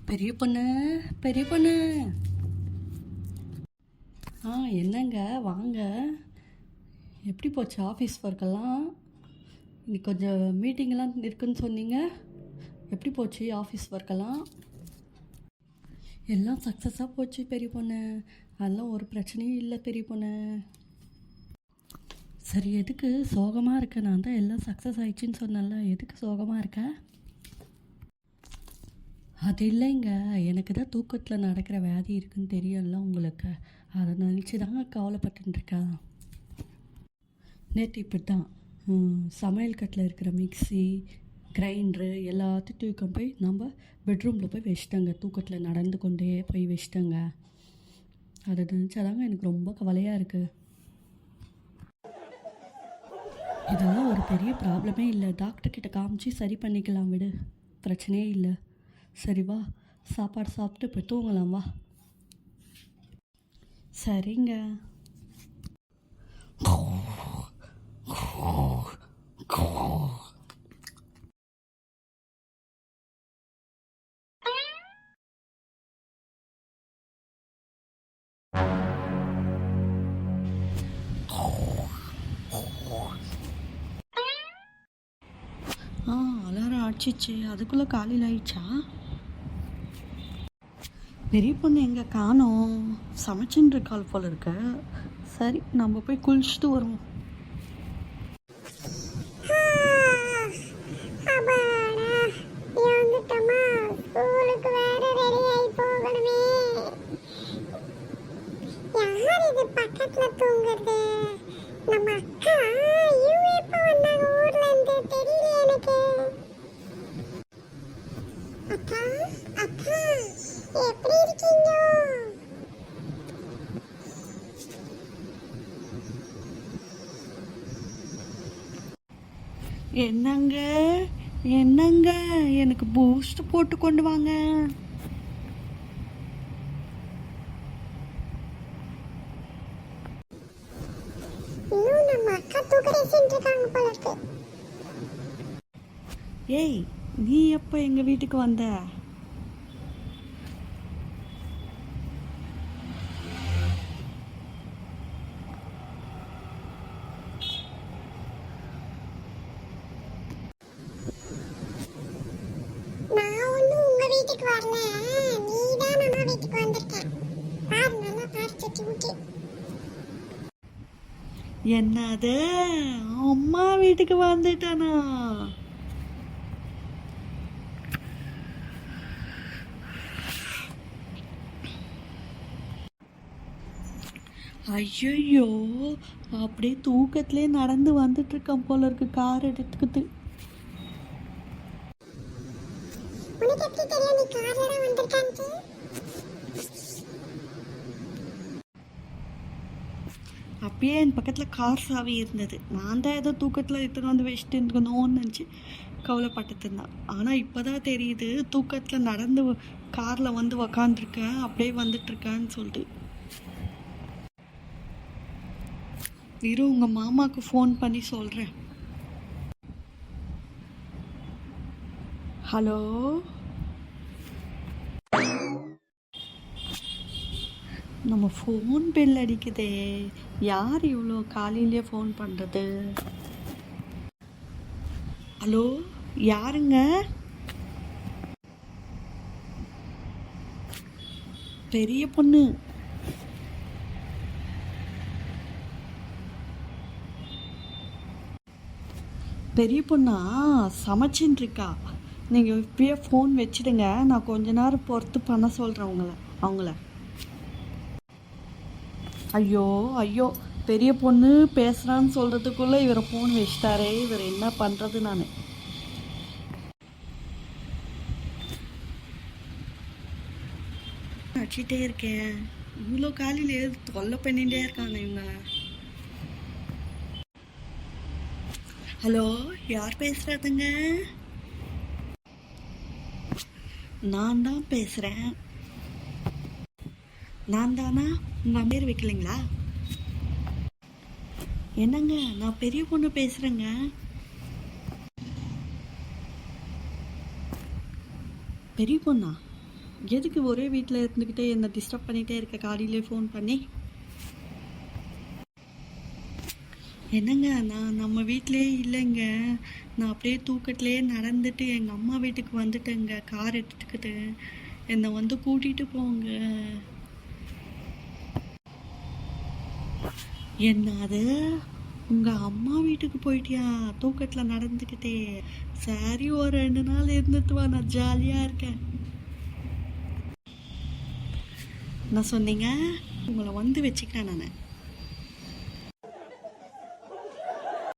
பெரிய பொண்ணு, பெரிய பொண்ணு. என்னங்க வாங்க. எப்படி போச்சு ஆஃபீஸ் ஒர்க்கெல்லாம்? இன்னைக்கு கொஞ்சம் மீட்டிங்கெல்லாம் இருக்குன்னு சொன்னீங்க. எப்படி போச்சு ஆஃபீஸ் ஒர்க்கெல்லாம்? எல்லாம் சக்ஸஸாக போச்சு பெரிய பொண்ணு. அதெல்லாம் ஒரு பிரச்சனையும் இல்லை பெரிய பொண்ணு. சரி, எதுக்கு சோகமாக இருக்க? நான் தான் எல்லாம் சக்ஸஸ் ஆயிடுச்சின்னு சொன்னேன்ல, எதுக்கு சோகமாக இருக்க? அது இல்லைங்க, எனக்கு தான் தூக்கத்தில் நடக்கிற வியாதி இருக்குதுன்னு தெரியல உங்களுக்கு. அதை நினச்சி தாங்க கவலைப்பட்டுருக்கேன். நேற்று இப்படி தான் சமையல் கட்டில் இருக்கிற மிக்சி கிரைண்டரு எல்லாத்தையும் தூக்கம் போய் நம்ம பெட்ரூமில் போய் வச்சிட்டேங்க. தூக்கத்தில் நடந்து கொண்டே போய் வச்சிட்டேங்க. அதை நினச்சாதாங்க எனக்கு ரொம்ப கவலையாக இருக்குது. இதெல்லாம் ஒரு பெரிய ப்ராப்ளமே இல்லை, டாக்டர்கிட்ட காமிச்சு சரி பண்ணிக்கலாம், விடு, பிரச்சனையே இல்லை. சரி வா, சாப்பாடு சாப்பிட்டு போய் தூங்கலாம் வா. சரிங்க. அலாரம் அடிச்சிச்சு, அதுக்குள்ளே காலையில் ஆயிடுச்சா? பெரிய பொண்ணு எங்கே காணோம்? சமைச்சுன்னு இருக்காள் போல இருக்க. சரி, நம்ம போய் குளிச்சுட்டு வருவோம். பக்கத்துல தூங்குறது நம்ம அக்கா. எப்ப வந்தாங்க ஊர்ல இருந்து தெரியல எனக்கு. அக்கா அக்கா எப்படி இருக்கீங்க? என்னங்க என்னங்க, எனக்கு பூஸ்ட் போட்டு கொண்டு வாங்க. இன்னும் நம்ம அக்கா தூக்கறே செஞ்சிருக்காங்க போல இருக்கு. ஏய், நீ எப்போ எங்கள் வீட்டுக்கு வந்த? நான் ஒன்னும் உங்க வீட்டுக்கு வரல, நீ தான் நம்ம வீட்டுக்கு வந்திருக்க. பாரு, நல்லா பாரு சட்டி ஊட்டி. என்னது, அம்மா வீட்டுக்கு வந்துட்டானா? ஐயோ, அப்படியே தூக்கத்திலே நடந்து வந்துட்டு இருக்கான் போல இருக்கு கார் எடுத்துக்கிட்டு. உனக்கு எப்படி தெரியும் நீ கார்ல தான் வந்திருக்கான்னு? அப்பயே என் பக்கத்தில் கார் சாவி இருந்தது. நான் தான் ஏதோ தூக்கத்தில் எடுத்துன்னு வந்து வச்சுட்டு இருக்கணும்னு நினச்சி கவலைப்பட்டுட்டு இருந்தேன். ஆனால் இப்போ தான் தெரியுது, தூக்கத்தில் நடந்து காரில் வந்து உக்காந்துருக்கேன், அப்படியே வந்துட்டுருக்கேன்னு சொல்லிட்டு. இரு, உங்கள் மாமாவுக்கு ஃபோன் பண்ணி சொல்கிறேன். ஹலோ, நம்ம ஃபோன் பெல் அடிக்குதே, யார் இவ்வளோ காலையிலே ஃபோன் பண்ணுறது? ஹலோ, யாருங்க? பெரிய பொண்ணு. பெரிய பொண்ணா சமைச்சின்னு இருக்கா. நீங்கள் இப்பயே ஃபோன் வச்சுடுங்க, நான் கொஞ்ச நேரம் பொறுத்து பண்ண சொல்கிறேன் அவங்கள. ஐயோ ஐயோ, பெரிய பொண்ணு பேசுகிறான்னு சொல்கிறதுக்குள்ளே இவரை ஃபோன் வச்சிட்டாரே, இவர் என்ன பண்ணுறது? நான் வச்சிட்டே இருக்கேன், இவ்வளோ காலையில் தொல்லை பண்ணிகிட்டே இருக்காங்க இவங்க. ஹலோ, யார் பேசுகிறதுங்க? நான் தான் பேசுகிறேன். நான் தானா? உங்கள் பேர் வைக்கலைங்களா? என்னங்க, நான் பெரிய பொண்ணு பேசுகிறேங்க. பெரிய பொண்ணா? எதுக்கு ஒரே வீட்டில் இருந்துக்கிட்டே என்னை டிஸ்டர்ப் பண்ணிகிட்டே இருக்க காலையிலே ஃபோன் பண்ணி? என்னங்க, நான் நம்ம வீட்டிலே இல்லைங்க. நான் அப்படியே தூக்கத்திலே நடந்துட்டு எங்கள் அம்மா வீட்டுக்கு வந்துட்டேங்க கார் எடுத்துக்கிட்டு. என்னை வந்து கூட்டிகிட்டு போங்க. என்னது, உங்கள் அம்மா வீட்டுக்கு போயிட்டியா தூக்கத்தில் நடந்துக்கிட்டே? சரி, ஒரு 2 நாள் இருந்துட்டு வா, நான் ஜாலியாக இருக்கேன். நான் சொன்னீங்க, உங்களை வந்து வச்சுக்கிறேன் நான்.